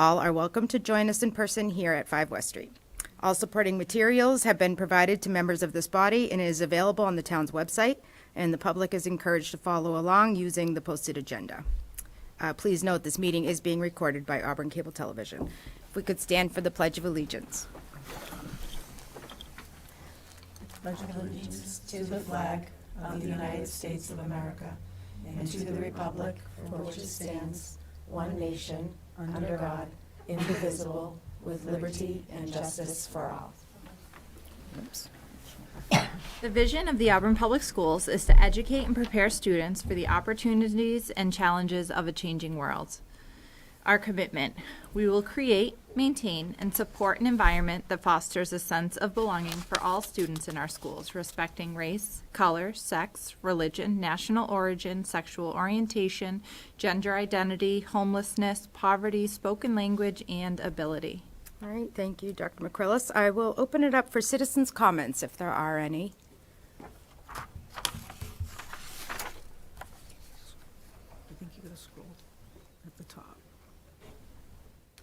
All are welcome to join us in person here at 5 West Street. All supporting materials have been provided to members of this body and is available on the town's website, and the public is encouraged to follow along using the posted agenda. Please note this meeting is being recorded by Auburn Cable Television. If we could stand for the Pledge of Allegiance. Pledge allegiance to the flag of the United States of America and to the republic for which it stands, one nation, under God, indivisible, with liberty and justice for all. Oops. The vision of the Auburn Public Schools is to educate and prepare students for the opportunities and challenges of a changing world. Our commitment: we will create, maintain, and support an environment that fosters a sense of belonging for all students in our schools, respecting race, color, sex, religion, national origin, sexual orientation, gender identity, homelessness, poverty, spoken language, and ability. All right, thank you, Dr. McCrillis. I will open it up for citizens' comments if there are any. I think you gotta scroll at the top.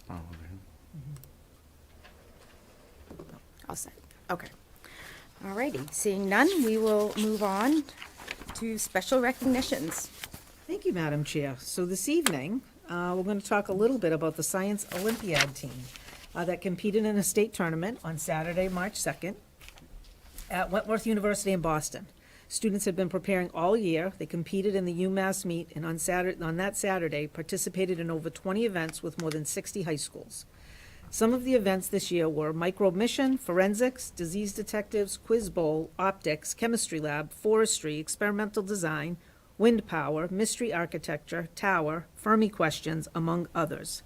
Oh, okay. All set. Okay. All righty. Seeing none, we will move on to special recognitions. Thank you, Madam Chair. So this evening, we're going to talk a little bit about the Science Olympiad team that competed in a state tournament on Saturday, March 2nd at Wentworth University in Boston. Students had been preparing all year. They competed in the UMass meet, and on that Saturday, participated in over 20 events with more than 60 high schools. Some of the events this year were microbe mission, forensics, disease detectives, quiz bowl, optics, chemistry lab, forestry, experimental design, wind power, mystery architecture, tower, Fermi questions, among others.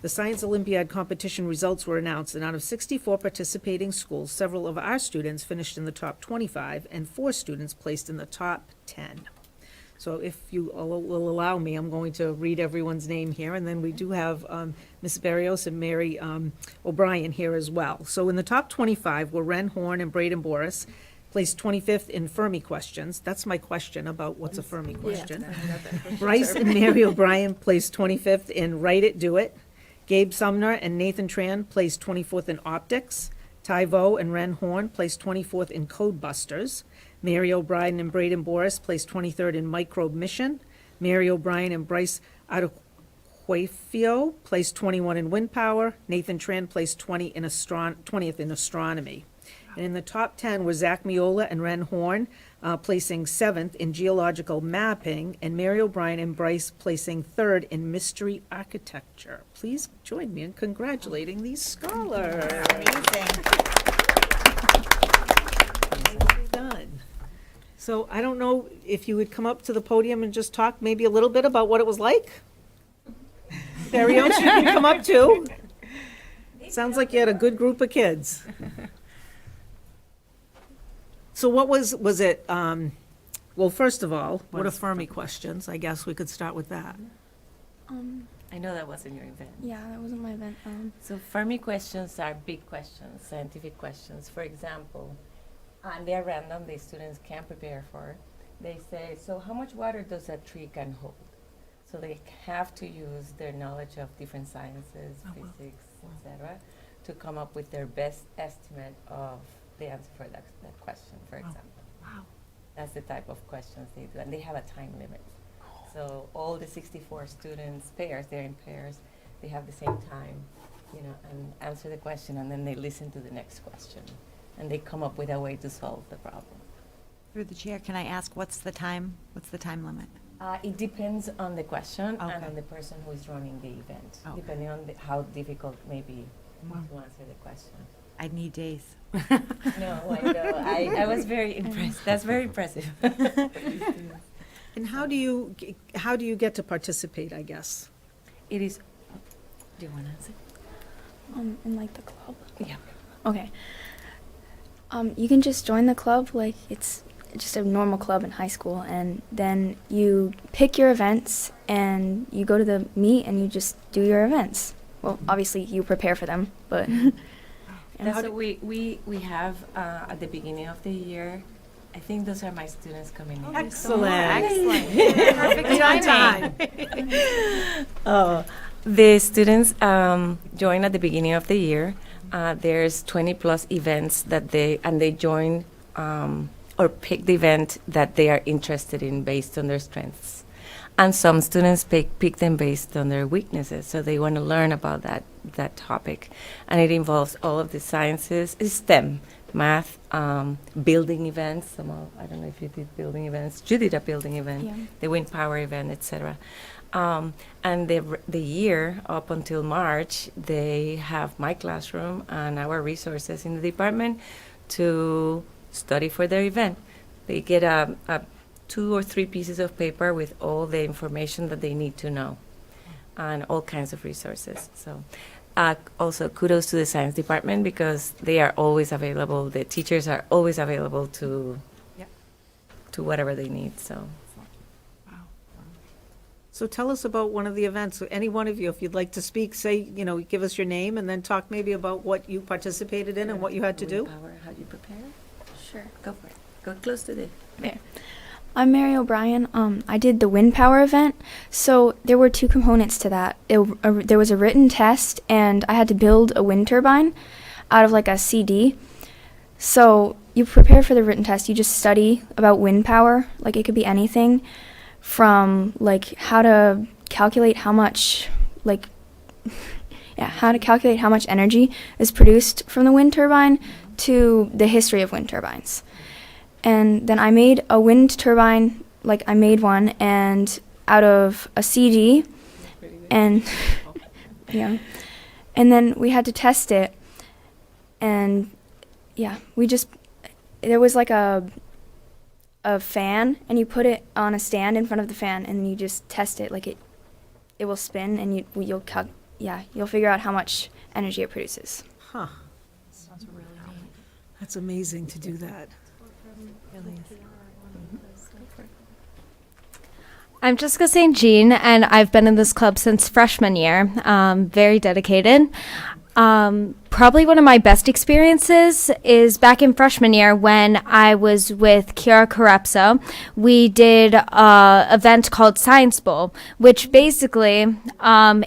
The Science Olympiad competition results were announced, and out of 64 participating schools, several of our students finished in the top 25, and 4 students placed in the top 10. So if you will allow me, I'm going to read everyone's name here, and then we do have Ms. Barrios and Mary O'Brien here as well. So in the top 25 were Ren Horn and Braden Boris, placed 25th in Fermi questions. That's my question about what's a Fermi question. Bryce and Mary O'Brien placed 25th in Write It, Do It. Gabe Sumner and Nathan Tran placed 24th in optics. Ty Vo and Ren Horn placed 24th in Code Busters. Mary O'Brien and Braden Boris placed 23rd in Microbe Mission. Mary O'Brien and Bryce Adequafio placed 21 in Wind Power. Nathan Tran placed 20th in Astronomy. And in the top 10 were Zach Miola and Ren Horn placing 7th in Geological Mapping, and Mary O'Brien and Bryce placing 3rd in Mystery Architecture. Please join me in congratulating these scholars. Amazing. Done. So I don't know if you would come up to the podium and just talk maybe a little bit about what it was like. Barrios, you can come up too. Sounds like you had a good group of kids. So what was it, well, first of all, what are Fermi questions? I guess we could start with that. I know that wasn't your event. Yeah, that wasn't my event. So Fermi questions are big questions, scientific questions. For example, and they're random, the students can prepare for. They say, so how much water does a tree can hold? So they have to use their knowledge of different sciences, physics, etc., to come up with their best estimate of the answer for that question, for example. Wow. That's the type of questions they do, and they have a time limit. So all the 64 students, pairs, they're in pairs, they have the same time, and answer the question, and then they listen to the next question, and they come up with a way to solve the problem. Through the chair, can I ask what's the time limit? It depends on the question and Okay. on the person who is running the event, Okay. depending on how difficult it may be to answer the question. I'd need days. No, I know. I was very impressed. That's very impressive. And how do you get to participate, I guess? It is. Do you want to answer? In like the club. Yeah. Okay. You can just join the club, like it's just a normal club in high school, and then you pick your events and you go to the meet and you just do your events. Well, obviously you prepare for them, but That's what we have at the beginning of the year. I think those are my students coming in. Excellent. Excellent. Perfect timing. The students join at the beginning of the year. There's 20 plus events that they join or pick the event that they are interested in based on their strengths. And some students pick them based on their weaknesses, so they want to learn about that topic. And it involves all of the sciences, it's STEM, math, building events. I don't know if you did building events. You did a building event, Yeah. the wind power event, etc. And the year up until March, they have my classroom and our resources in the department to study for their event. They get a 2 or 3 pieces of paper with all the information that they need to know and all kinds of resources. So also kudos to the science department because they are always available. The teachers are always available to whatever they need. So tell us about one of the events. Any one of you, if you'd like to speak, say, give us your name and then talk maybe about what you participated in and what you had to do. Wind power, how do you prepare? Sure. Go for it. Go close to the. I'm Mary O'Brien. I did the wind power event. So there were 2 components to that. There was a written test, and I had to build a wind turbine out of like a CD. So you prepare for the written test. You just study about wind power. Like it could be anything from like how to calculate how much energy is produced from the wind turbine to the history of wind turbines. And then I made a wind turbine, I made one, and out of a CD, and yeah, and then we had to test it, and yeah, there was like a fan, and you put it on a stand in front of the fan, and then you just test it, it will spin, and you'll figure out how much energy it produces. Huh. Sounds really neat. That's amazing to do that. I'm Jessica St. Jean, and I've been in this club since freshman year. Very dedicated. Probably one of my best experiences is back in freshman year when I was with Kiara Carepso. We did an event called Science Bowl, which basically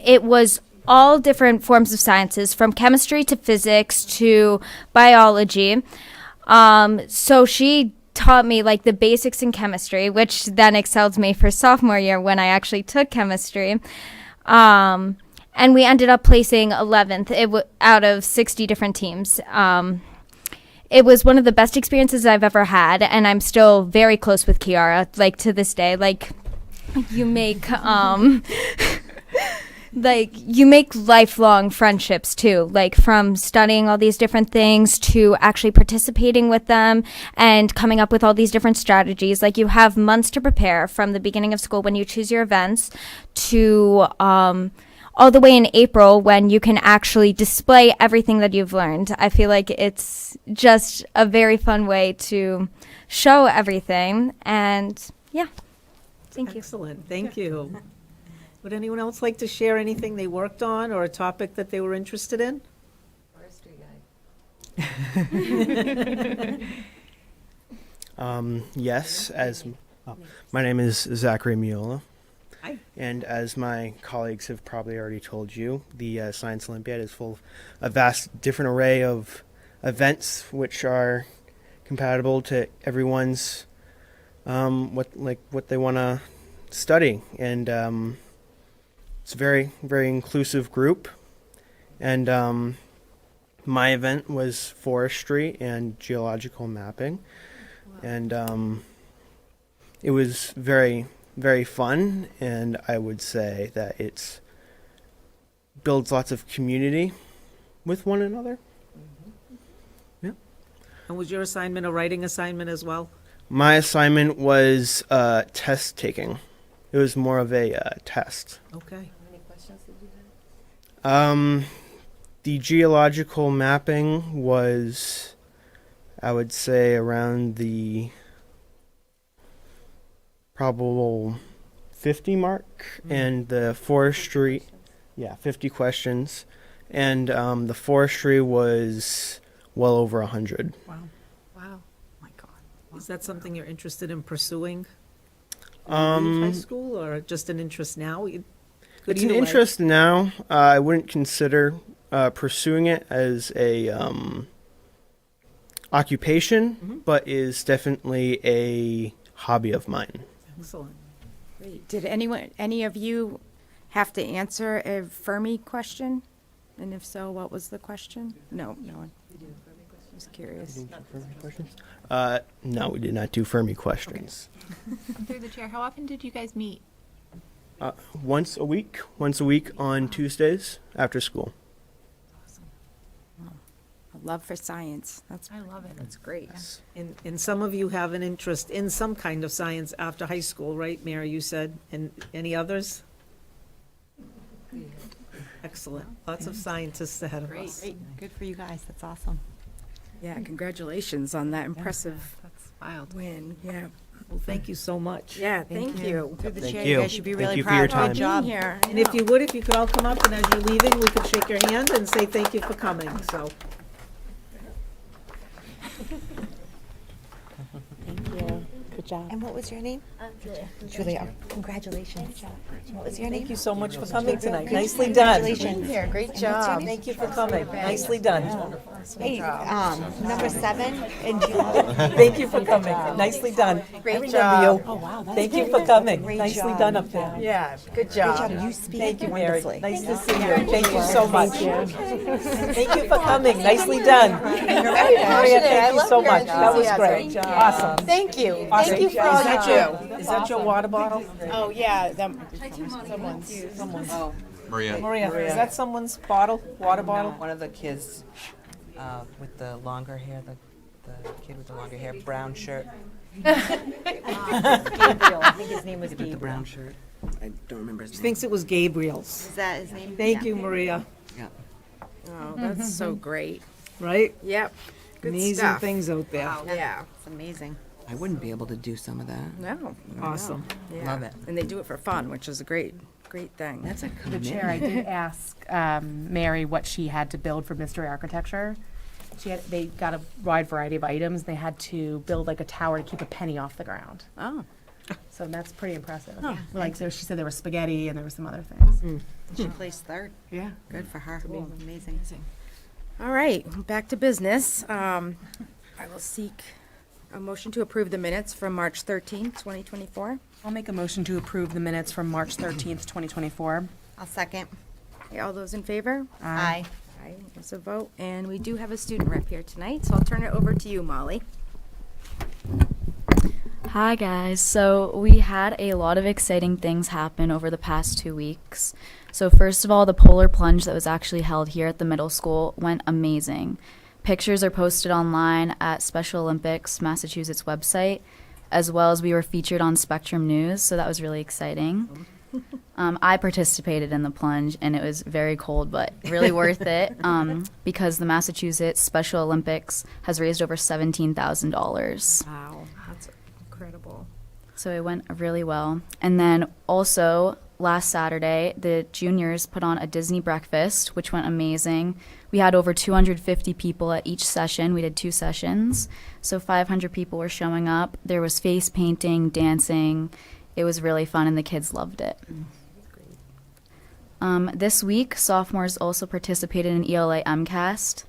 it was all different forms of sciences, from chemistry to physics to biology. So she taught me the basics in chemistry, which then excelled me for sophomore year when I actually took chemistry. And we ended up placing 11th out of 60 different teams. It was one of the best experiences I've ever had, and I'm still very close with Kiara, to this day. You make you make lifelong friendships too, from studying all these different things to actually participating with them and coming up with all these different strategies. You have months to prepare from the beginning of school when you choose your events to all the way in April when you can actually display everything that you've learned. I feel like it's just a very fun way to show everything. And yeah, thank you. Excellent, thank you. Would anyone else like to share anything they worked on or a topic that they were interested in? Forestry guy. Yes, my name is Zachary Miola. Hi. And as my colleagues have probably already told you, the Science Olympiad is full of a vast different array of events which are compatible to everyone's what they want to study. And it's a very, very inclusive group. And my event was forestry and geological mapping. Wow. And it was very, very fun. And I would say that it builds lots of community with one another. Mm-hmm. Yeah. And was your assignment a writing assignment as well? My assignment was test taking. It was more of a test. Okay. The geological mapping was, I would say, around the probable 50 mark, and the forestry, 50 questions, and the forestry was well over 100. Wow. My God. Is that something you're interested in pursuing? High school, or just an interest now? Good It's an either way. interest now. I wouldn't consider pursuing it as a occupation, but is definitely a hobby of mine. Excellent. Great. Did any of you have to answer a Fermi question? And if so, what was the question? No one. Just curious. No, we did not do Fermi questions. Through the chair, how often did you guys meet? Once a week on Tuesdays after school. A love for science. I love it. That's great. And some of you have an interest in some kind of science after high school, right, Mary, you said? And any others? Excellent. Lots of scientists ahead of us. Good for you guys. That's awesome. Yeah, congratulations on that impressive That's wild. win. Yeah. Well, thank you so much. Yeah, thank you. Through the Thank chair, you. you guys should be Thank really you for your proud. time. Good job. Being here. And if you would, if you could all come up, and as you're leaving, we could shake your hand and say thank you for coming, so. Good job. And what was your name? Julia. Congratulations. What was your name? Thank you so much for coming tonight. Nicely done. Congratulations. Here, great job. Thank you for coming. Nicely done. Hey, number 7 and Julia. Thank you for coming. Nicely done. Great job. job. Oh, wow. Thank you for coming. Great Nicely job. done up there. Yeah, good Good job. job. You speak Thank you, Mary. wonderfully. Nice to see you. Thank you so much. Thank you for coming. Nicely done. Maria, thank you so much. That was great. Awesome. Thank you. Awesome. Thank you for all you do. Is that your water bottle? Oh, yeah. Maria, is that someone's bottle, water bottle? One of the kids with the longer hair, the kid with the longer hair, brown shirt. Gabriel. I think his name was With the Gabriel. brown shirt. I don't remember his She name. thinks it was Gabriel's. Is that his name? Thank Yeah. you, Maria. Yeah. Oh, that's so great. Right? Yep. Good Amazing stuff. things out there. Yeah. It's amazing. I wouldn't be able to do some of that. No. Awesome. Yeah. Love it. And they do it for fun, which is a great thing. That's a The chair, I did ask Mary what she had to build for Mystery Architecture. They got a wide variety of items. They had to build like a tower to keep a penny off the ground. Oh. So that's pretty impressive. Like so she said there was spaghetti and there were some other things. She placed third. Yeah. Good for her. Amazing. All right, back to business. I will seek a motion to approve the minutes from March 13th, 2024. I'll make a motion to approve the minutes from March 13th, 2024. I'll second. Okay, all those in favor? Aye. Aye, there's a vote. And we do have a student rep here tonight, so I'll turn it over to you, Molly. Hi guys. So we had a lot of exciting things happen over the past 2 weeks. So first of all, the polar plunge that was actually held here at the middle school went amazing. Pictures are posted online at Special Olympics Massachusetts website, as well as we were featured on Spectrum News, so that was really exciting. I participated in the plunge, and it was very cold, but really worth it because the Massachusetts Special Olympics has raised over $17,000. Wow, that's incredible. So it went really well. And then also last Saturday, the juniors put on a Disney breakfast, which went amazing. We had over 250 people at each session. We did 2 sessions. So 500 people were showing up. There was face painting, dancing. It was really fun, and the kids loved it. This week, sophomores also participated in ELA MCAST.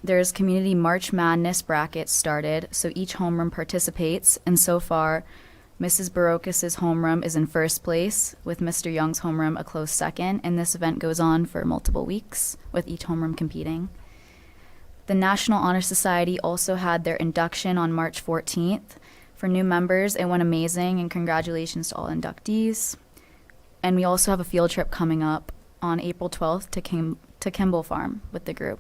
There's Community March Madness brackets started, so each homeroom participates, and so far, Mrs. Barocas' homeroom is in first place, with Mr. Young's homeroom a close second, and this event goes on for multiple weeks, with each homeroom competing. The National Honor Society also had their induction on March 14th. For new members, it went amazing, and congratulations to all inductees. And we also have a field trip coming up on April 12th to Kimball Farm with the group.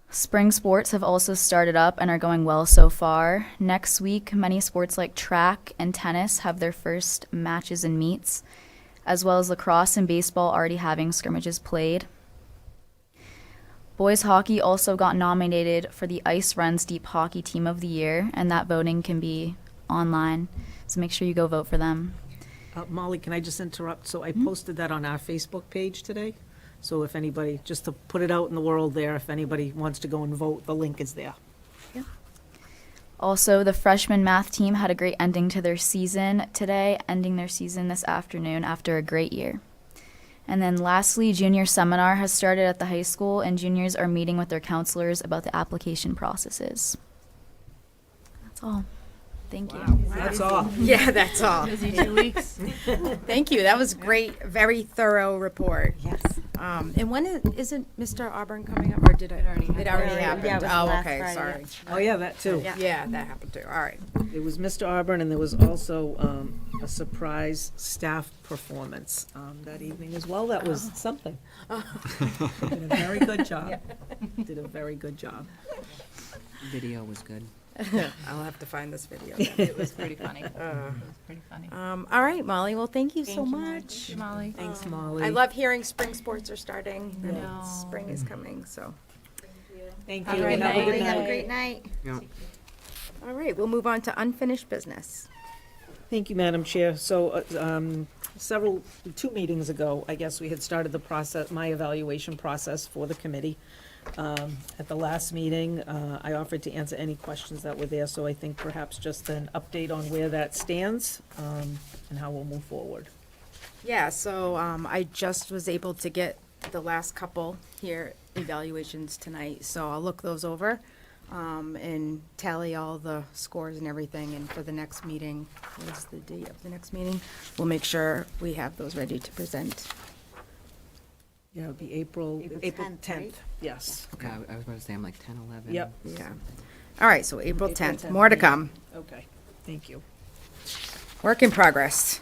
Spring sports have also started up and are going well so far. Next week, many sports like track and tennis have their first matches and meets, as well as lacrosse and baseball already having scrimmages played. Boys hockey also got nominated for the Ice Run Steep Hockey Team of the Year, and that voting can be online, so make sure you go vote for them. Molly, can I just interrupt? So I posted that on our Facebook page today. So if anybody, just to put it out in the world there, if anybody wants to go and vote, the link is there. Also, the freshman math team had a great ending to their season today, ending their season this afternoon after a great year. And then lastly, junior seminar has started at the high school, and juniors are meeting with their counselors about the application processes. That's all. Thank you. That's all. Yeah, that's all. Busy 2 weeks. Thank you. That was great. Very thorough report. Yes. And when isn't Mr. Auburn coming up, or did it already? It already happened. Yeah, it was Oh, last okay. Friday, Sorry. Oh, yeah, that too. Yeah, that happened too. All right. It was Mr. Auburn, and there was also a surprise staff performance that evening as well. That was something. Did a very good job. Did a very good job. Video was good. I'll have to find this video. It was pretty funny. It was pretty funny. All right, Molly. Well, thank you so much. Molly. Thanks, Molly. I love hearing spring sports are starting. and know. Spring is coming, so. Thank Have you. a good Have a good night. Have a night. great night. Yeah. All right, we'll move on to unfinished business. Thank you, Madam Chair. So, 2 meetings ago, I guess, we had started the process, my evaluation process for the committee. At the last meeting, I offered to answer any questions that were there, so I think perhaps just an update on where that stands, and how we'll move forward. Yeah, so I just was able to get the last couple here evaluations tonight, so I'll look those over and tally all the scores and everything, and for the next meeting, what is the date of the next meeting? We'll make sure we have those ready to present. Yeah, it'll be April 10th, 10th. right? Yes. Yeah, I was about to say, I'm like 10, 11. Yep. Yeah. All right, so April April 10th, 10th more to meeting. come. Okay, thank you. Work in progress.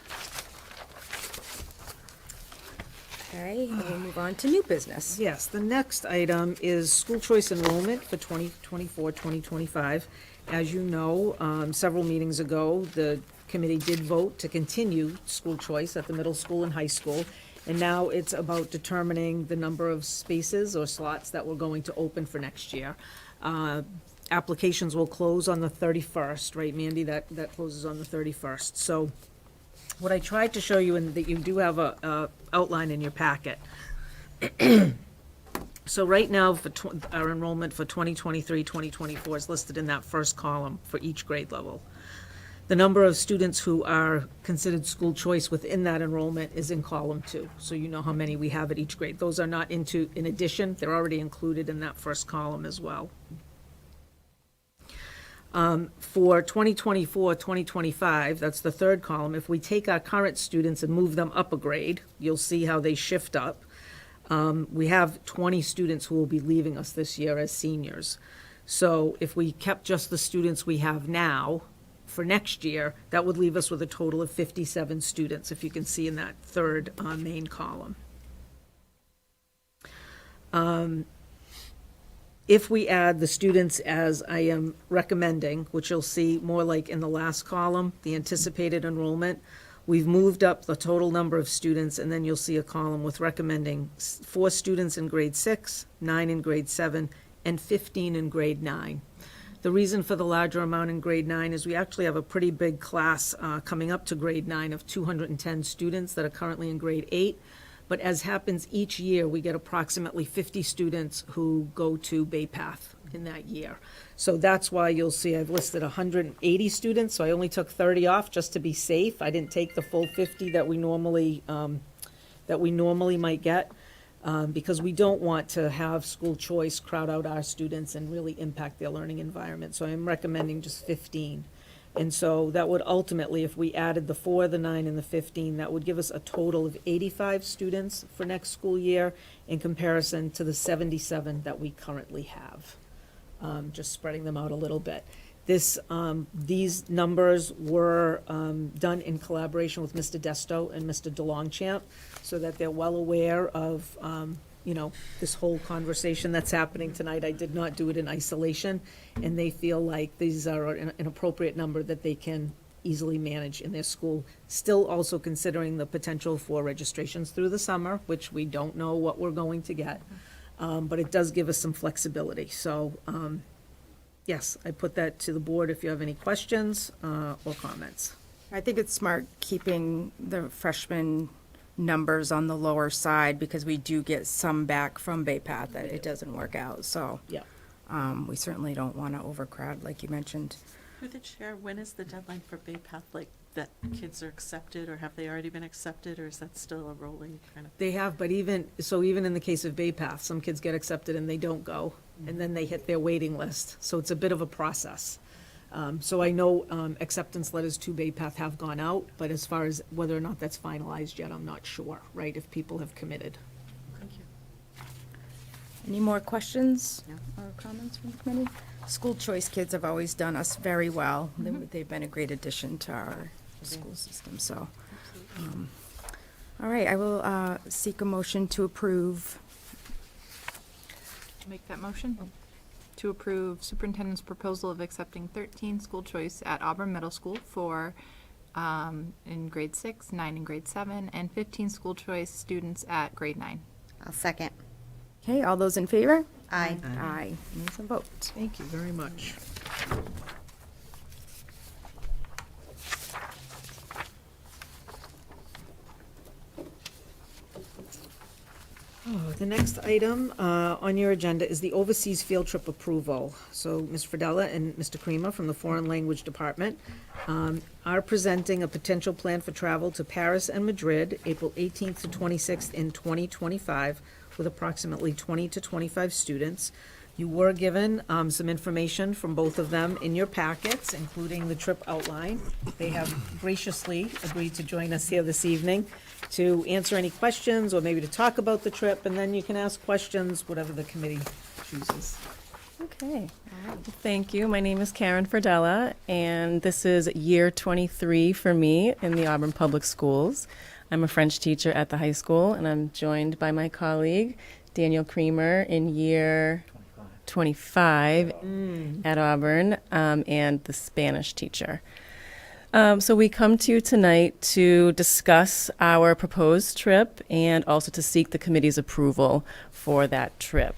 Okay, and we'll move on to new business. Yes, the next item is school choice enrollment for 2024, 2025. As you know, several meetings ago, the committee did vote to continue school choice at the middle school and high school. And now it's about determining the number of spaces or slots that we're going to open for next year. Applications will close on the 31st, right, Mandy? That closes on the 31st. So what I tried to show you, and that you do have a outline in your packet. So right now, for our enrollment for 2023, 2024 is listed in that first column for each grade level. The number of students who are considered school choice within that enrollment is in column 2. So you know how many we have at each grade. Those are not in addition, they're already included in that first column as well. For 2024, 2025, that's the third column, if we take our current students and move them up a grade, you'll see how they shift up. We have 20 students who will be leaving us this year as seniors. So if we kept just the students we have now for next year, that would leave us with a total of 57 students, if you can see in that third main column. If we add the students as I am recommending, which you'll see more like in the last column, the anticipated enrollment, we've moved up the total number of students, and then you'll see a column with recommending 4 students in grade 6, 9 in grade 7, and 15 in grade 9. The reason for the larger amount in grade 9 is we actually have a pretty big class coming up to grade 9 of 210 students that are currently in grade 8. But as happens each year, we get approximately 50 students who go to Bay Path in that year. So that's why you'll see I've listed 180 students, so I only took 30 off just to be safe. I didn't take the full 50 that we normally might get. Because we don't want to have school choice crowd out our students and really impact their learning environment. So I'm recommending just 15. And so that would ultimately, if we added the 4, the 9, and the 15, that would give us a total of 85 students for next school year in comparison to the 77 that we currently have. Just spreading them out a little bit. These numbers were done in collaboration with Mr. Desto and Mr. DeLongchamp, so that they're well aware of, this whole conversation that's happening tonight. I did not do it in isolation, and they feel like these are an appropriate number that they can easily manage in their school, still also considering the potential for registrations through the summer, which we don't know what we're going to get, but it does give us some flexibility. So, yes, I put that to the board if you have any questions or comments. I think it's smart keeping the freshman numbers on the lower side, because we do get some back from Bay Path that it doesn't work out, so. Yeah. We certainly don't want to overcrowd, like you mentioned. Through the chair, when is the deadline for Bay Path, like, that kids are accepted, or have they already been accepted, or is that still a rolling kind of? They have, but even in the case of Bay Path, some kids get accepted and they don't go, and then they hit their waiting list. So it's a bit of a process. So I know acceptance letters to Bay Path have gone out, but as far as whether or not that's finalized yet, I'm not sure, right, if people have committed. Thank you. Any more questions or comments from the committee? School choice kids have always done us very well. They've been a great addition to our school system, so. All right, I will seek a motion to approve. Make that motion to approve superintendent's proposal of accepting 13 school choice at Auburn Middle School for in grade 6, 9 in grade 7, and 15 school choice students at grade 9. I'll second. Okay, all those in favor? Aye. Aye. Needs a vote. Thank you very much. Oh, the next item on your agenda is the overseas field trip approval. So Ms. Fradella and Mr. Kremer from the Foreign Language Department are presenting a potential plan for travel to Paris and Madrid, April 18th to 26th in 2025, with approximately 20 to 25 students. You were given some information from both of them in your packets, including the trip outline. They have graciously agreed to join us here this evening to answer any questions or maybe to talk about the trip, and then you can ask questions, whatever the committee chooses. Okay. Thank you. My name is Karen Fradella, and this is year 23 for me in the Auburn Public Schools. I'm a French teacher at the high school, and I'm joined by my colleague, Daniel Kremer, in year 25 at Auburn, and the Spanish teacher. So we come to you tonight to discuss our proposed trip and also to seek the committee's approval for that trip.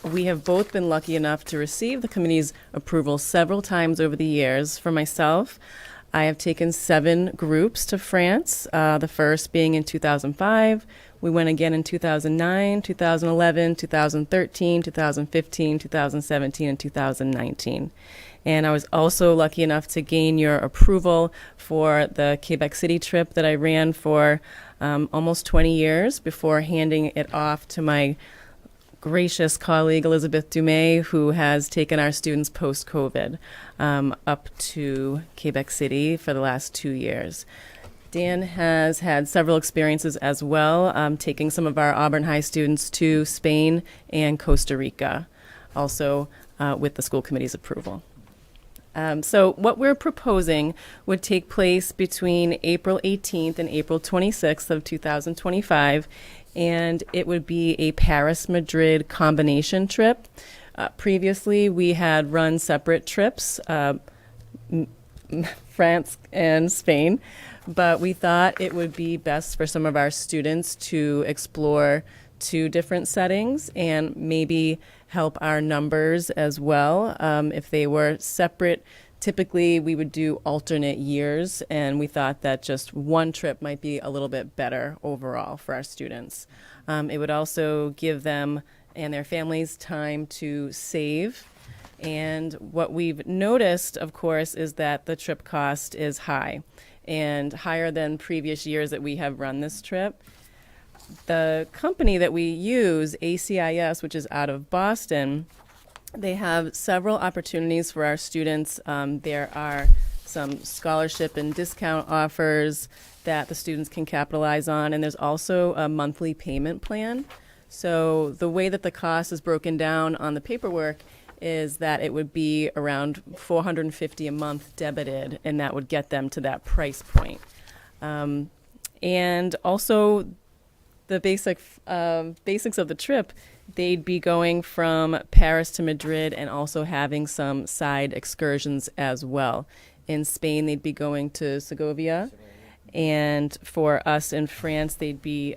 We have both been lucky enough to receive the committee's approval several times over the years. For myself, I have taken 7 groups to France, the first being in 2005. We went again in 2009, 2011, 2013, 2015, 2017, and 2019. And I was also lucky enough to gain your approval for the Quebec City trip that I ran for almost 20 years before handing it off to my gracious colleague, Elizabeth Dumais, who has taken our students post-COVID up to Quebec City for the last 2 years. Dan has had several experiences as well, taking some of our Auburn High students to Spain and Costa Rica, also with the school committee's approval. So what we're proposing would take place between April 18th and April 26th of 2025, and it would be a Paris-Madrid combination trip. Previously, we had run separate trips, France and Spain, but we thought it would be best for some of our students to explore 2 different settings and maybe help our numbers as well. If they were separate, typically we would do alternate years, and we thought that just one trip might be a little bit better overall for our students. It would also give them and their families time to save. And what we've noticed, of course, is that the trip cost is high and higher than previous years that we have run this trip. The company that we use, ACIS, which is out of Boston, they have several opportunities for our students. There are some scholarship and discount offers that the students can capitalize on, and there's also a monthly payment plan. So the way that the cost is broken down on the paperwork is that it would be around $450 a month debited, and that would get them to that price point. And also the basics of the trip, they'd be going from Paris to Madrid and also having some side excursions as well. In Spain, they'd be going to Segovia. And for us in France, they'd be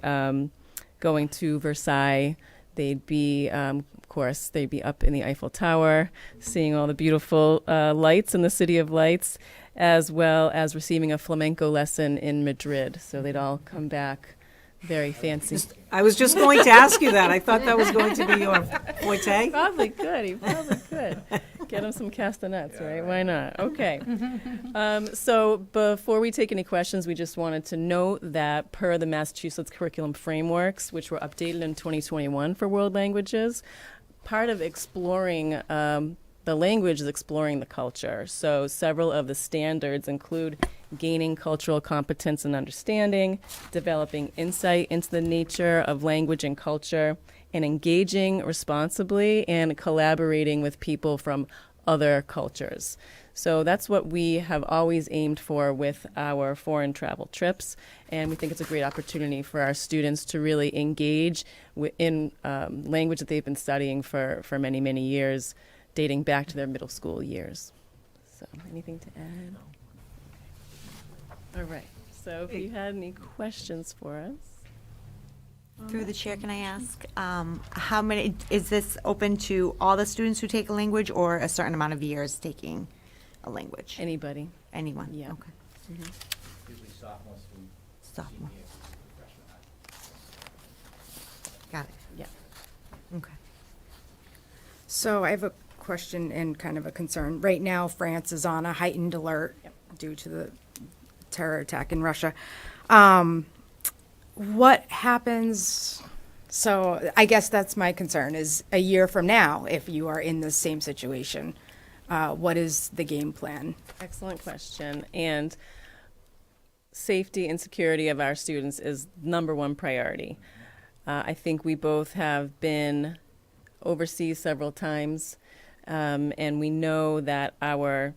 going to Versailles. They'd be, of course, they'd be up in the Eiffel Tower, seeing all the beautiful lights in the City of Lights, as well as receiving a flamenco lesson in Madrid. So they'd all come back very fancy. I was just going to ask you that. I thought that was going to be your forte. Probably could. He probably could. Get them some castanets, right? Why not? Okay. So before we take any questions, we just wanted to note that per the Massachusetts curriculum frameworks, which were updated in 2021 for world languages, part of exploring the language is exploring the culture. So several of the standards include gaining cultural competence and understanding, developing insight into the nature of language and culture, and engaging responsibly and collaborating with people from other cultures. So that's what we have always aimed for with our foreign travel trips, and we think it's a great opportunity for our students to really engage in language that they've been studying for many, many years, dating back to their middle school years. So anything to add? All right, so if you had any questions for us. Through the chair, can I ask, how many, is this open to all the students who take a language or a certain amount of years taking a language? Anybody. Anyone? Yeah. Okay. Usually sophomores through Sophomore. senior freshman. Got it. Yeah. Okay. So I have a question and kind of a concern. Right now, France is on a heightened alert due to the terror attack in Russia. What happens? So I guess that's my concern is a year from now, if you are in the same situation, what is the game plan? Excellent question. And safety and security of our students is number one priority. I think we both have been overseas several times, and we know that our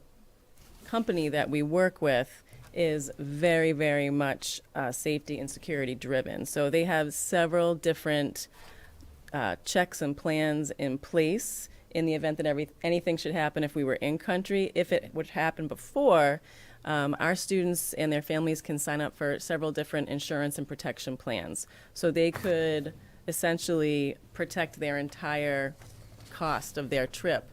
company that we work with is very, very much safety and security driven. So they have several different checks and plans in place in the event that anything should happen if we were in country. If it would happen before, our students and their families can sign up for several different insurance and protection plans. So they could essentially protect their entire cost of their trip.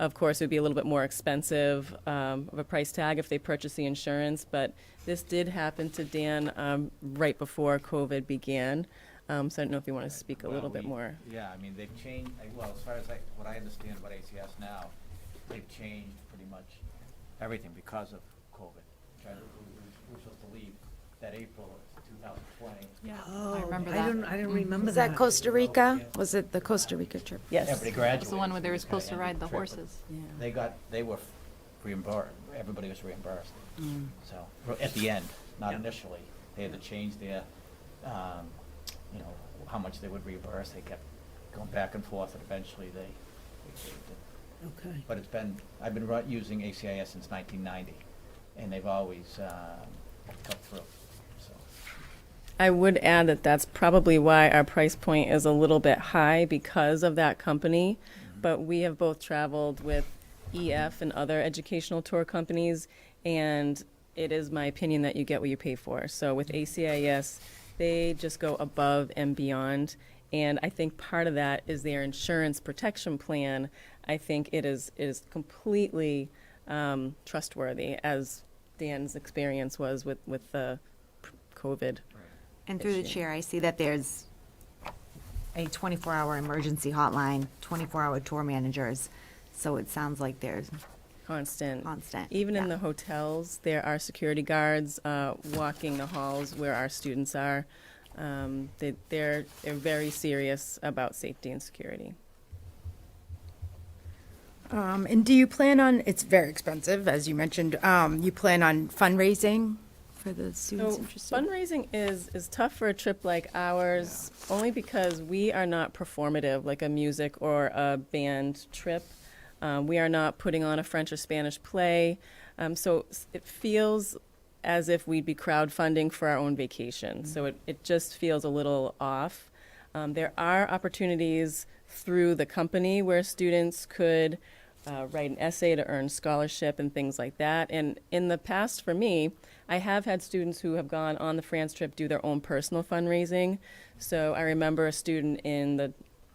Of course, it would be a little bit more expensive of a price tag if they purchase the insurance, but this did happen to Dan right before COVID began. So I don't know if you want to speak a little bit more. Yeah, I mean, they've changed, well, as far as what I understand about ACS now, they've changed pretty much everything because of COVID. We're supposed to leave that April of 2020. Yeah, Oh, I remember I that. didn't remember Was that. that Costa Rica? Was it the Costa Rica trip? Yes. Everybody It graduated. was the one where they were supposed to Kinda ride ended the trip, but horses. They were reimbursed, everybody was reimbursed. So, at the end, not initially. They had to change their, how much they would reimburse. They kept going back and forth, and eventually they changed it. Okay. But I've been using ACIS since 1990, and they've always come through, so. I would add that that's probably why our price point is a little bit high because of that company. But we have both traveled with EF and other educational tour companies, and it is my opinion that you get what you pay for. So with ACIS, they just go above and beyond. And I think part of that is their insurance protection plan. I think it is completely trustworthy, as Dan's experience was with the COVID. And through the issue. chair, I see that there's a 24-hour emergency hotline, 24-hour tour managers. So it sounds like there's Constant. Yeah. Even in the hotels, there are security guards walking the halls where our students are. They're very serious about safety and security. And do you plan on, it's very expensive, as you mentioned, you plan on fundraising for the students So interested? fundraising is tough for a trip like ours, only because we are not performative like a music or a band trip. We are not putting on a French or Spanish play. So it feels as if we'd be crowdfunding for our own vacation. So it just feels a little off. There are opportunities through the company where students could write an essay to earn scholarship and things like that. And in the past, for me, I have had students who have gone on the France trip do their own personal fundraising. So I remember a student in the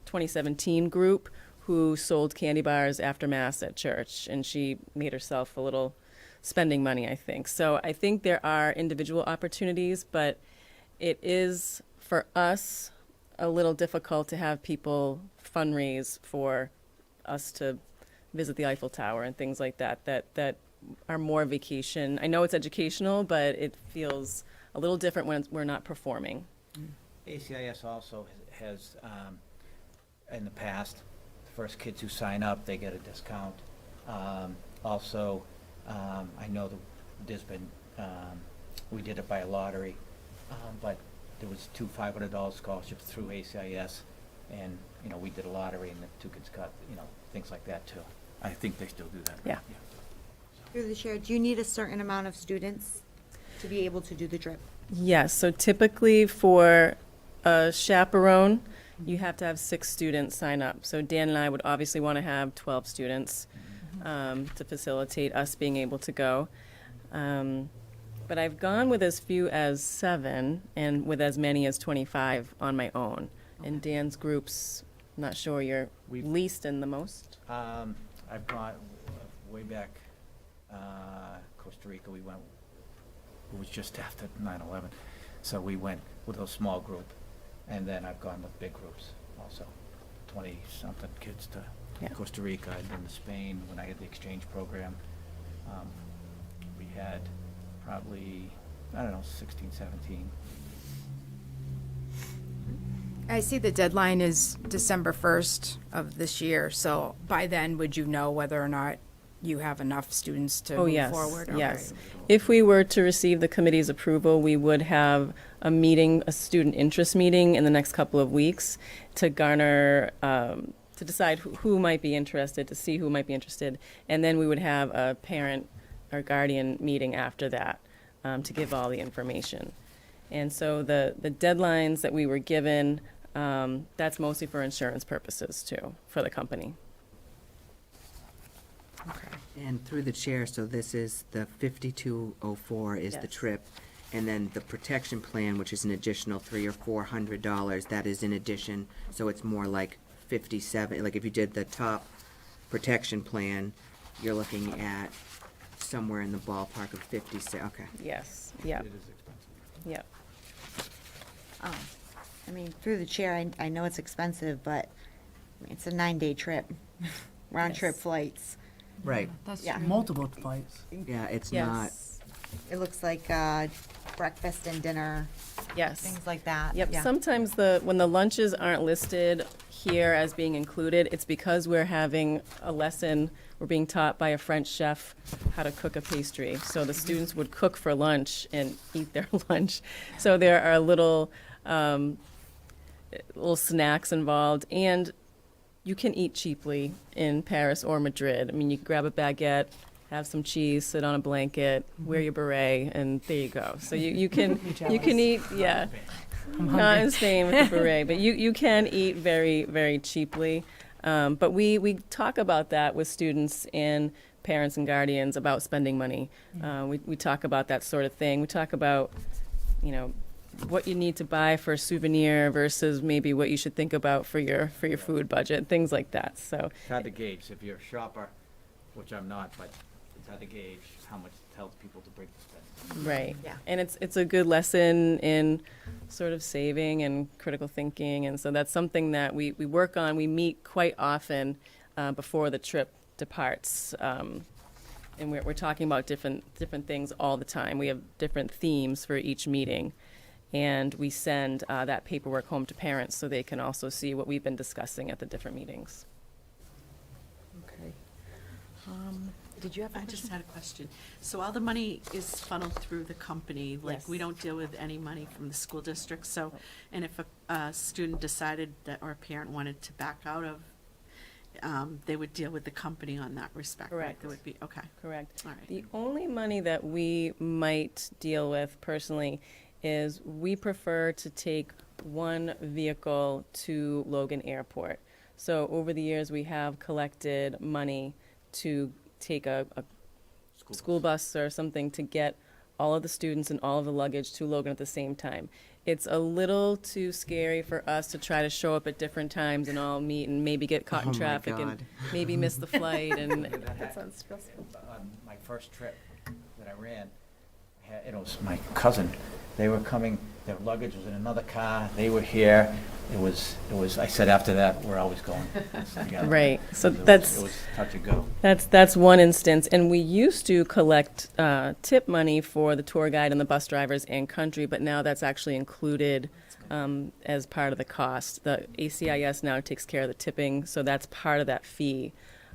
2017 group who sold candy bars after Mass at church, and she made herself a little spending money, I think. So I think there are individual opportunities, but it is, for us, a little difficult to have people fundraise for us to visit the Eiffel Tower and things like that, that are more vacation. I know it's educational, but it feels a little different when we're not performing. ACIS also has, in the past, the first kids who sign up, they get a discount. Also, I know that there's been, we did it by a lottery, but there was 2 $500 scholarships through ACIS, and, you know, we did a lottery and the 2 kids got, you know, things like that too. I think they still do that. Yeah. Through the chair, do you need a certain amount of students to be able to do the trip? Yes, so typically for a chaperone, you have to have 6 students sign up. So Dan and I would obviously want to have 12 students to facilitate us being able to go. But I've gone with as few as 7 and with as many as 25 on my own. And Dan's group's, not sure you're least and the most. I've gone way back, Costa Rica, we went, it was just after 9/11. So we went with a small group, and then I've gone with big groups also, 20-something kids to Costa Rica. I've been to Spain when I had the exchange program. We had probably, I don't know, 16, 17. I see the deadline is December 1st of this year, so by then, would you know whether or not you have enough students to Oh, move yes, forward? Okay. yes. If we were to receive the committee's approval, we would have a meeting, a student interest meeting in the next couple of weeks to garner, to decide who might be interested, to see who might be interested. And then we would have a parent or guardian meeting after that to give all the information. And so the deadlines that we were given, that's mostly for insurance purposes too, for the company. And through the chair, so this is the 5204 is the Yes. trip, and then the protection plan, which is an additional $300 or $400, that is in addition, so it's more like 57, like if you did the top protection plan, you're looking at somewhere in the ballpark of 56, okay. Yes, yeah, It is expensive. yeah. I mean, through the chair, I know it's expensive, but I mean, it's a 9-day trip, round-trip Yes. flights. Right, Yeah. Multiple flights. yeah, it's not, Yes, It looks like breakfast and dinner, yes. things like that. Yep, Yeah. sometimes when the lunches aren't listed here as being included, it's because we're having a lesson, we're being taught by a French chef how to cook a pastry. So the students would cook for lunch and eat their lunch. So there are little snacks involved, and you can eat cheaply in Paris or Madrid. I mean, you can grab a baguette, have some cheese, sit on a blanket, wear your beret, and there you go. So you can eat, yeah. Not in Spain with the beret, but you can eat very, very cheaply. But we talk about that with students and parents and guardians about spending money. We talk about that sort of thing. We talk about, you know, what you need to buy for a souvenir versus maybe what you should think about for your food budget, things like that. So It's hard to gauge. If you're a shopper, which I'm not, but it's hard to gauge how much it tells people to bring to spend. right, Yeah. and it's a good lesson in sort of saving and critical thinking, and so that's something that we work on. We meet quite often before the trip departs, and we're talking about different things all the time. We have different themes for each meeting. And we send that paperwork home to parents so they can also see what we've been discussing at the different meetings. Okay. Did you have I just had a question. So all the money is funneled through the company, like we Yes. don't deal with any money from the school district, so, and if a student decided that, or a parent wanted to back out of, they would deal with the company on that respect, right? Correct. There would be, okay, Correct. all right. The only money that we might deal with personally is we prefer to take one vehicle to Logan Airport. So over the years, we have collected money to take a school bus or something to get all of the students and all of the luggage to Logan at the same time. It's a little too scary for us to try to show up at different times and all meet and maybe get caught Oh in my traffic and God. maybe miss the flight and That sounds stressful. On my first trip that I ran, it was my cousin. They were coming Their luggage was in another car. They were here. It was, I said after that, we're always going. together. Right. So It was- that's- It was touch and go. That's one instance, and we used to collect tip money for the tour guide and the bus drivers and country, but now that's actually included as part of the cost. The ACIS now takes care of the tipping, so that's part of that fee,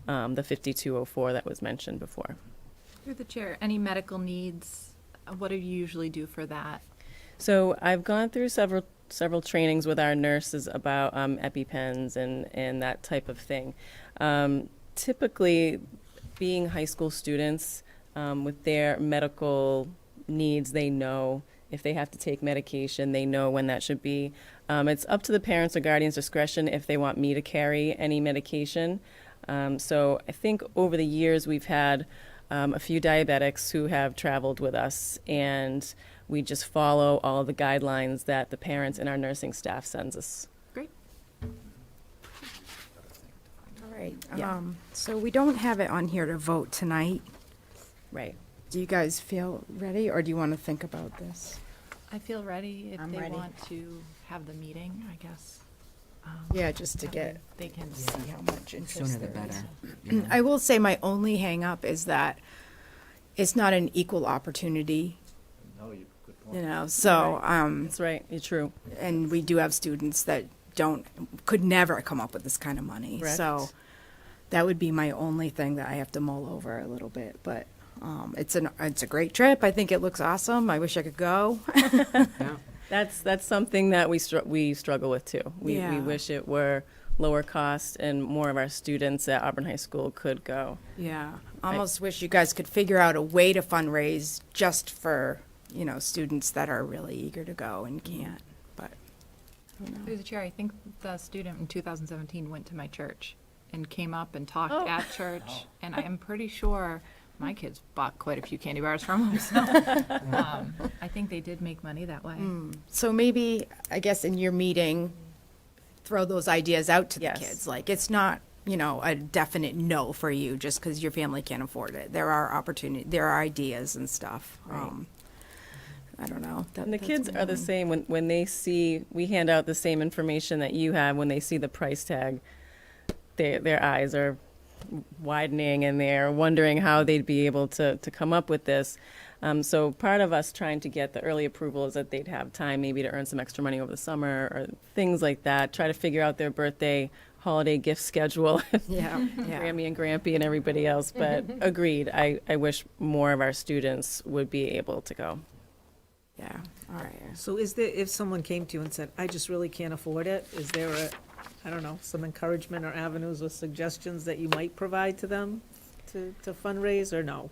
the 5204 that was mentioned before. Through the chair, any medical needs, what do you usually do for that? So I've gone through several trainings with our nurses about EpiPens and that type of thing. Typically, being high school students with their medical needs, they know if they have to take medication, they know when that should be. It's up to the parents or guardian's discretion if they want me to carry any medication. So I think over the years we've had a few diabetics who have traveled with us, and we just follow all the guidelines that the parents and our nursing staff sends us. Great. All right. So we don't have it on here to vote tonight. Right. Do you guys feel ready, or do you want to think about this? I feel ready if I'm they ready. want to have the meeting, I guess. Yeah, just to that get, way They can see how much interest Sooner the there is. better. I will say my only hang-up is that it's not an equal opportunity, No, good point. you know, so, That's right. You're true. and we do have students that could never come up with this kind of money. Correct. So that would be my only thing that I have to mull over a little bit, but it's a great trip. I think it looks awesome. I wish I could go. That's something that we struggle with too. We Yeah. wish it were lower cost and more of our students at Auburn High School could go. Yeah, almost wish you guys could figure out a way to fundraise just for, you know, students that are really eager to go and can't, but, I don't know. Through the chair, I think the student in 2017 went to my church and came up and talked Oh. at church, and I am pretty sure my kids bought quite a few candy bars from him, so I think they did make money that way. So maybe, I guess in your meeting, throw those ideas out to the Yes. kids. Like, it's not, you know, a definite no for you just because your family can't afford it. There are there are ideas and stuff. Right. I don't know. And the That's kids my are the only- same when they see, we hand out the same information that you have, when they see the price tag, their eyes are widening and they're wondering how they'd be able to come up with this. So part of us trying to get the early approval is that they'd have time maybe to earn some extra money over the summer or things like that, try to figure out their birthday holiday gift schedule. Yeah, yeah. Grammy and Grampy and everybody else, but agreed. I wish more of our students would be able to go. Yeah, all right. So is there, if someone came to you and said, I just really can't afford it, is there I don't know, some encouragement or avenues or suggestions that you might provide to them to fundraise, or no?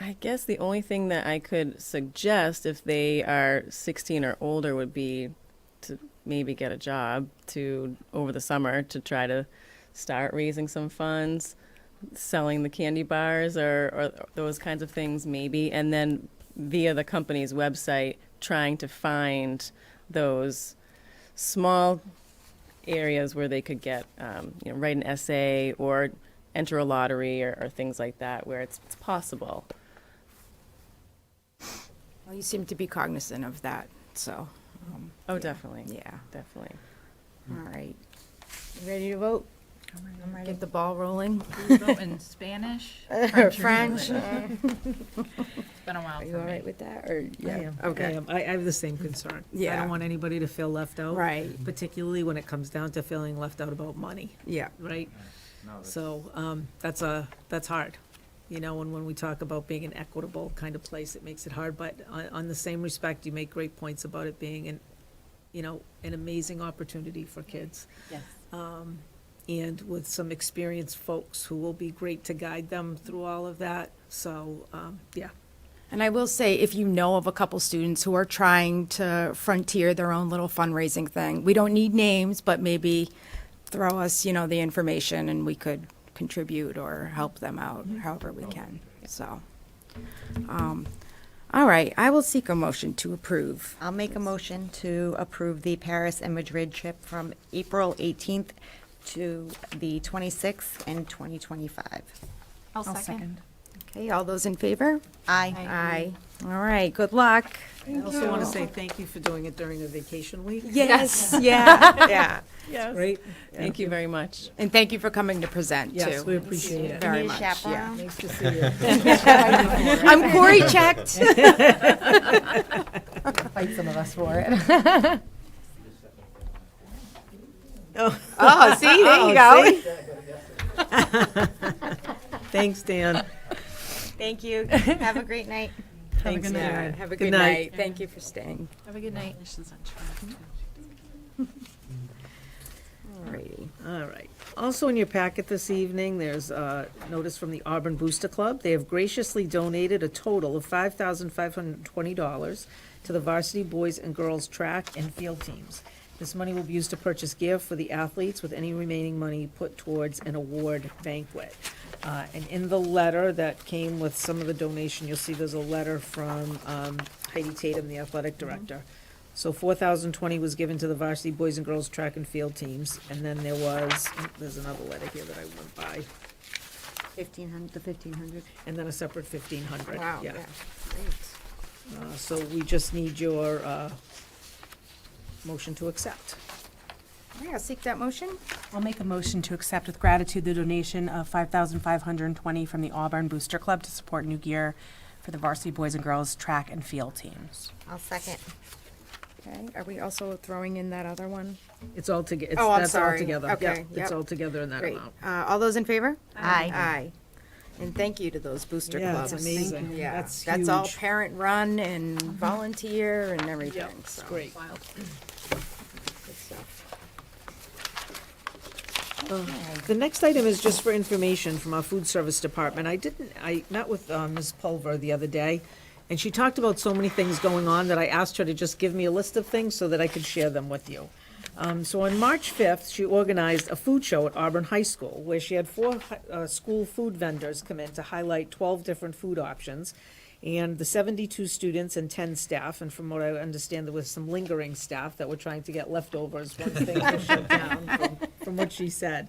I guess the only thing that I could suggest if they are 16 or older would be to maybe get a job over the summer to try to start raising some funds, selling the candy bars or those kinds of things maybe, and then via the company's website trying to find those small areas where they could get, write an essay or enter a lottery or things like that where it's possible. Well, you seem to be cognizant of that, so. Oh, definitely. Yeah, Definitely. all right. You ready to vote? I'm ready. Get the ball rolling. Do you vote in Spanish? French. or English? It's been a while Are you for all me. right with that, or, I yeah? am. Okay. I am. I have the same concern. I Yeah. don't want anybody to feel left out. Right. Particularly when it comes down to feeling left out about money, Yeah. right? No, that's- So, that's hard. You know, and when we talk about being an equitable kind of place, it makes it hard, but on the same respect, you make great points about it being an amazing opportunity for kids. Yes. And with some experienced folks who will be great to guide them through all of that, so, yeah. And I will say, if you know of a couple students who are trying to frontier their own little fundraising thing, we don't need names, but maybe throw us, the information and we could contribute or help them out however we can. So, all right, I will seek a motion to approve. I'll make a motion to approve the Paris and Madrid trip from April 18th to the 26th in 2025. I'll second. Okay, all those in favor? Aye. Aye. All right, good luck. I also want to say thank you for doing it during a vacation week. Yes, yeah, yeah. Yes. Great. Thank you very much. And thank you for coming to present, too. Yes, we appreciate it. Very Need a much, yeah. chaperone? Nice to see you. I'm Corey checked. Fight some of us for it. Oh, see, there you go. Thanks, Dan. Thank you. Have a great night. Thanks, Yeah, Karen. have a Good good night. night. Thank you for staying. Have a good night. Congratulations on Alrighty. All right. Also in your packet this evening, there's a notice from the Auburn Booster Club. They have graciously donated a total of $5,520 to the varsity boys and girls track and field teams. This money will be used to purchase gear for the athletes, with any remaining money put towards an award banquet. And in the letter that came with some of the donation, you'll see there's a letter from Heidi Tatum, the athletic director. So $4,020 was given to the varsity boys and girls track and field teams, and then there's another letter here that I went by, 1,500. and then a separate $1,500. Wow, Yeah. yeah, great. So we just need your motion to accept. All right, I'll seek that motion. I'll make a motion to accept with gratitude the donation of $5,520 from the Auburn Booster Club to support new gear for the varsity boys and girls track and field teams. I'll second. Okay, are we also throwing in that other one? It's all together. Oh, I'm That's all sorry. together. Okay, Yeah, yep. it's all together in that Great. amount. All those in favor? Aye. Aye. And thank you to those booster Yeah, clubs. it's amazing. Yeah, That's that's all huge. parent-run and volunteer and Yeah, everything, it's so. great. Good stuff. The next item is just for information from our food service department. I met with Ms. Pulver the other day, and she talked about so many things going on that I asked her to just give me a list of things so that I could share them with you. So on March 5th, she organized a food show at Auburn High School, where she had 4 school food vendors come in to highlight 12 different food options. And the 72 students and 10 staff, and from what I understand, there was some lingering staff that were trying to get leftovers once things were shut down, from what she said.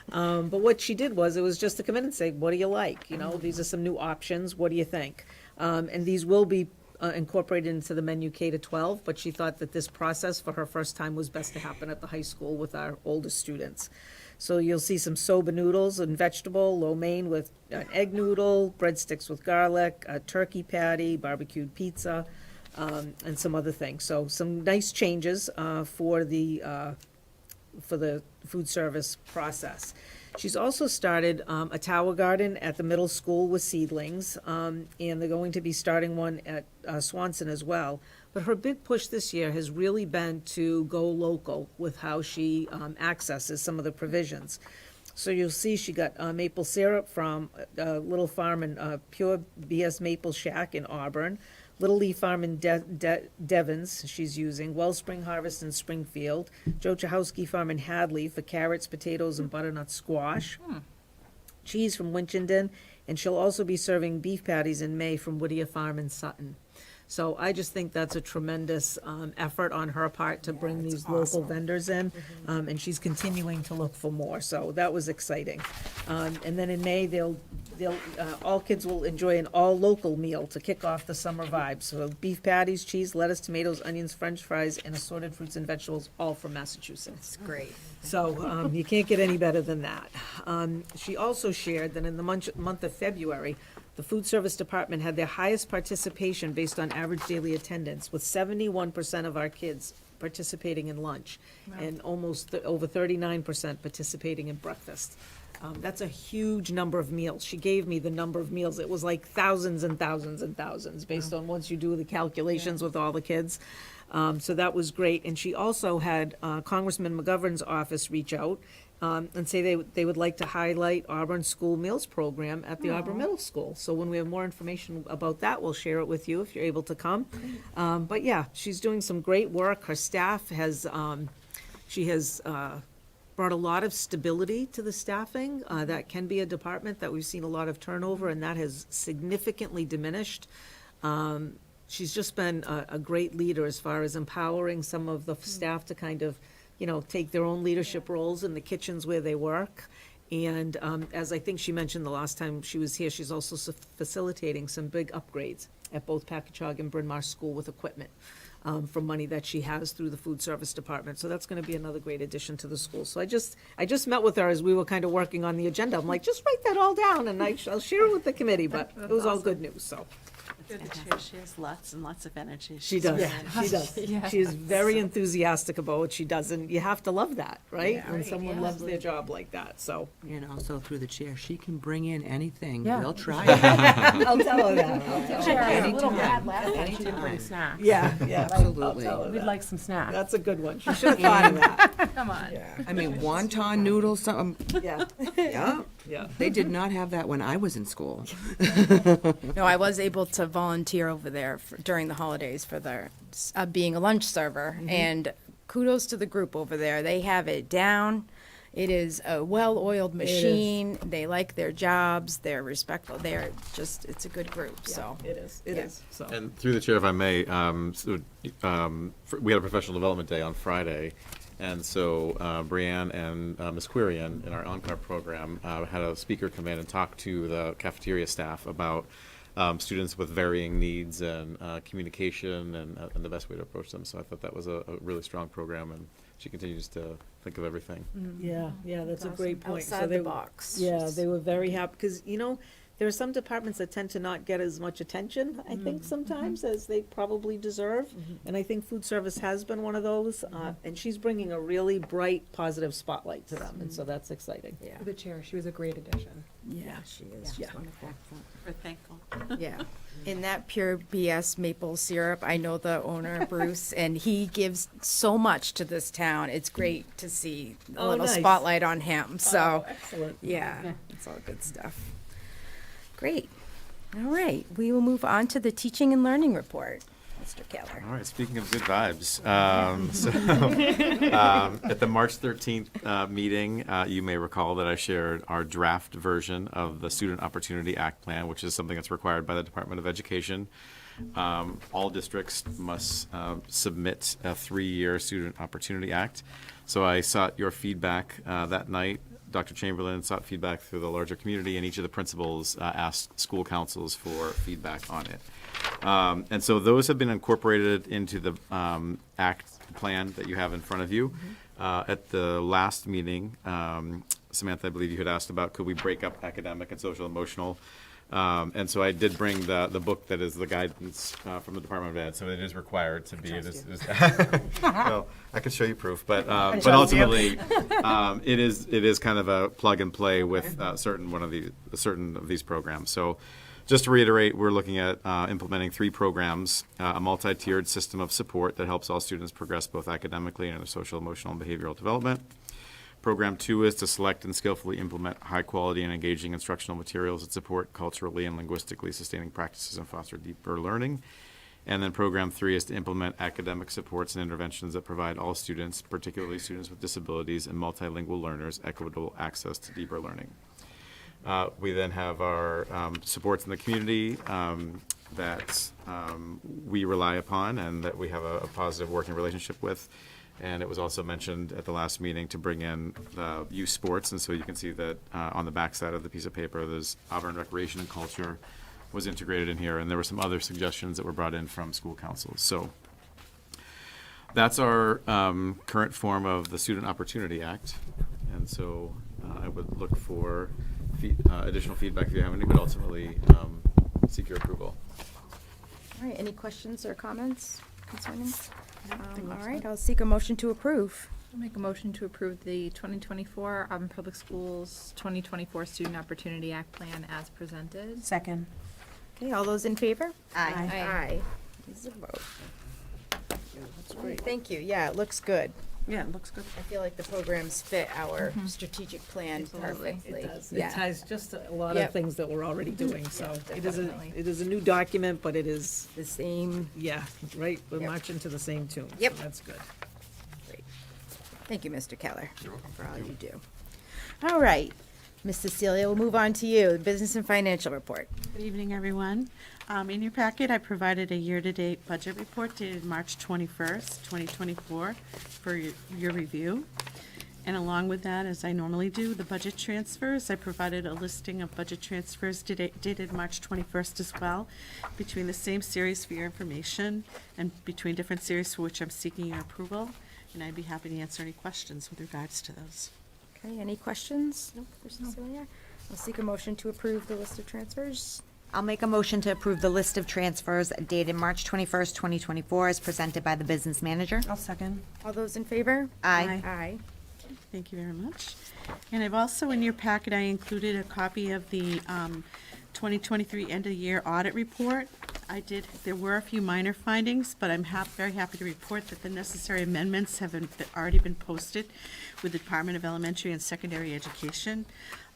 But what she did was, it was just to come in and say, what do you like? You know, these are some new options, what do you think? And these will be incorporated into the menu K to 12, but she thought that this process for her first time was best to happen at the high school with our oldest students. So you'll see some soba noodles and vegetable, lo mein with an egg noodle, breadsticks with garlic, a turkey patty, barbecued pizza, and some other things. So some nice changes for the food service process. She's also started a tower garden at the middle school with seedlings, and they're going to be starting one at Swanson as well. But her big push this year has really been to go local with how she accesses some of the provisions. So you'll see she got maple syrup from Little Farm and Pure BS Maple Shack in Auburn, Little Leaf Farm in Devens she's using, Wellspring Harvest in Springfield, Joe Chahowski Farm in Hadley for carrots, potatoes, and butternut squash, cheese from Winchendon, and she'll also be serving beef patties in May from Whittier Farm in Sutton. So I just think that's a tremendous effort on her part to bring these local vendors in, and she's continuing to look for more, so that was exciting. And then in May, all kids will enjoy an all-local meal to kick off the summer vibe. So beef patties, cheese, lettuce, tomatoes, onions, french fries, and assorted fruits and vegetables, all from Massachusetts. Great. So you can't get any better than that. She also shared that in the month of February, the food service department had their highest participation based on average daily attendance, with 71% of our kids participating in lunch, and almost over 39% participating in breakfast. That's a huge number of meals. She gave me the number of meals. It was like thousands and thousands and thousands, based on once you do the calculations with all the kids. So that was great. And she also had Congressman McGovern's office reach out and say they would like to highlight Auburn School Meals Program at the Auburn Middle School. So when we have more information about that, we'll share it with you if you're able to come. But yeah, she's doing some great work. Her staff has, she has brought a lot of stability to the staffing. That can be a department that we've seen a lot of turnover, and that has significantly diminished. She's just been a great leader as far as empowering some of the staff to kind of, take their own leadership roles in the kitchens where they work. And as I think she mentioned the last time she was here, she's also facilitating some big upgrades at both Packagug and Bryn Mawr School with equipment from money that she has through the food service department. So that's going to be another great addition to the school. So I just met with her as we were kind of working on the agenda. I'm like, just write that all down and I'll share it with the committee, but it was all good news, so. Through the chair, she has lots and lots of energy. She does, she does. She is very enthusiastic about what she does, and you have to love that, right? When someone loves their job like that, so. And also through the chair, she can bring in anything. Yeah. We'll try it. I'll tell her that. I'll tell her that. She had a little Anytime. mad laugh when she didn't bring Anytime. snacks. Yeah, Absolutely. I'll tell her We'd that. like some snacks. That's a good one. She should have thought of that. Come on. I mean, wonton noodles, something, Yeah, yeah. yeah. They did not have that when I was in school. No, I was able to volunteer over there during the holidays for their being a lunch server, and kudos to the group over there. They have it down. It is a well-oiled machine. They like their jobs. They're respectful. They're just, it's a good group, so. It is, it is, so. And through the chair, if I may, we had a professional development day on Friday, and so Brianne and Ms. Quirian in our ONCAR program had a speaker come in and talk to the cafeteria staff about students with varying needs and communication and the best way to approach them. So I thought that was a really strong program, and she continues to think of everything. Yeah, that's a great point. So Outside they the were- box. Yeah, they were very happy, because, there are some departments that tend to not get as much attention, I think, sometimes, as they probably deserve. And I think food service has been one of those, and she's bringing a really bright, positive spotlight to them, and so that's exciting. Yeah. The chair, she was a great addition. Yeah, she is. Yeah. We're thankful. Yeah. In that pure BS maple syrup, I know the owner, Bruce, and he gives so much to this town. It's great to see a Oh, little nice. spotlight on him. So, Excellent. yeah, it's all good stuff. Great. All right. We will move on to the teaching and learning report. Mr. Keller. All right, speaking of good vibes, at the March 13th meeting, you may recall that I shared our draft version of the Student Opportunity Act plan, which is something that's required by the Department of Education. All districts must submit a 3-year Student Opportunity Act. So I sought your feedback that night. Dr. Chamberlain sought feedback through the larger community, and each of the principals asked school councils for feedback on it. And so those have been incorporated into the ACT plan that you have in front of you. At the last meeting, Samantha, I believe you had asked about could we break up academic and social emotional. And so I did bring the book that is the guidance from the Department of Ed, so it is required to be. Well, I can show you proof, but ultimately, it is kind of a plug and play with certain of these programs. So, just to reiterate, we're looking at implementing 3 programs: a multi-tiered system of support that helps all students progress both academically and in their social, emotional, and behavioral development. Program 2 is to select and skillfully implement high-quality and engaging instructional materials that support culturally and linguistically sustaining practices and foster deeper learning. And then Program 3 is to implement academic supports and interventions that provide all students, particularly students with disabilities and multilingual learners, equitable access to deeper learning. We then have our supports in the community that we rely upon and that we have a positive working relationship with. And it was also mentioned at the last meeting to bring in youth sports. And so you can see that on the back side of the piece of paper, there's Auburn Recreation and Culture was integrated in here. And there were some other suggestions that were brought in from school councils. So that's our current form of the Student Opportunity Act. And so I would look for additional feedback if you have any, but ultimately seek your approval. All right. Any questions or comments concerning? All right. I'll seek a motion to approve. I'll make a motion to approve the 2024 Auburn Public Schools 2024 Student Opportunity Act plan as presented. Second. Okay. All those in favor? Aye. Aye. This is a vote. That's great. Thank you. Yeah, it looks good. Yeah, it looks good. I feel like the programs fit our strategic plan Absolutely. perfectly. It does. Yeah. It ties just a lot Yep. of things that we're already doing, so Yeah, it is definitely. it is a new document, but it is, The same. yeah, right, we're Yep. marching to the same tune. so Yep. That's good. Thank you, Mr. Keller, for all you do. All right, Ms. Cecilia, we'll move on to you, the business and financial report. Good evening, everyone. In your packet, I provided a year-to-date budget report dated March 21st, 2024 for your review. And along with that, as I normally do, the budget transfers. I provided a listing of budget transfers dated March 21st as well, between the same series for your information and between different series for which I'm seeking your approval. And I'd be happy to answer any questions with regards to those. Okay, any questions? No, for Cecilia? I'll seek a motion to approve the list of transfers. I'll make a motion to approve the list of transfers dated March 21st, 2024, as presented by the business manager. I'll second. All those in favor? Aye. Aye. Thank you very much. And I've also, in your packet, I included a copy of the 2023 end-of-year audit report. There were a few minor findings, but I'm very happy to report that the necessary amendments have already been posted with the Department of Elementary and Secondary Education.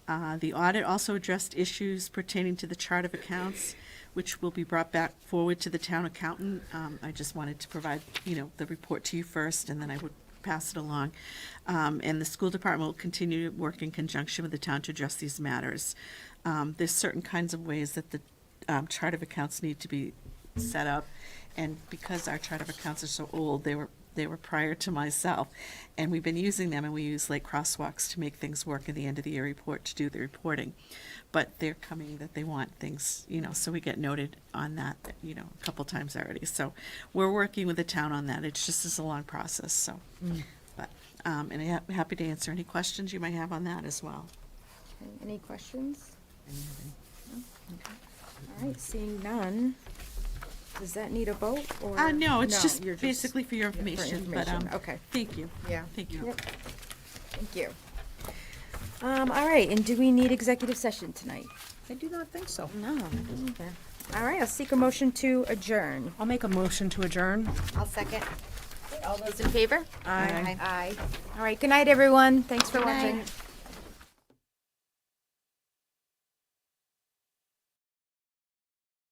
The audit also addressed issues pertaining to the chart of accounts, which will be brought back forward to the town accountant. I just wanted to provide, the report to you first, and then I would pass it along. And the school department will continue to work in conjunction with the town to address these matters. There's certain kinds of ways that the chart of accounts need to be set up, and because our chart of accounts are so old, they were prior to myself, and we've been using them, and we use like crosswalks to make things work in the end of the year report to do the reporting. But they're coming that they want things, so we get noted on that, a couple times already. So we're working with the town on that. It's just a long process. So, but and I'm happy to answer any questions you might have on that as well. Okay, any questions? No? Okay. All right, seeing none. Does that need a vote, or? No, it's just you're basically for your information. But okay. Thank you. Yeah. Thank you. Yep. Thank you. All right, and do we need executive session tonight? I do not think so. No, I don't either. All right, I'll seek a motion to adjourn. I'll make a motion to adjourn. I'll second. All those in favor? Aye. Aye. All right, good night, everyone. Thanks for Good night. watching.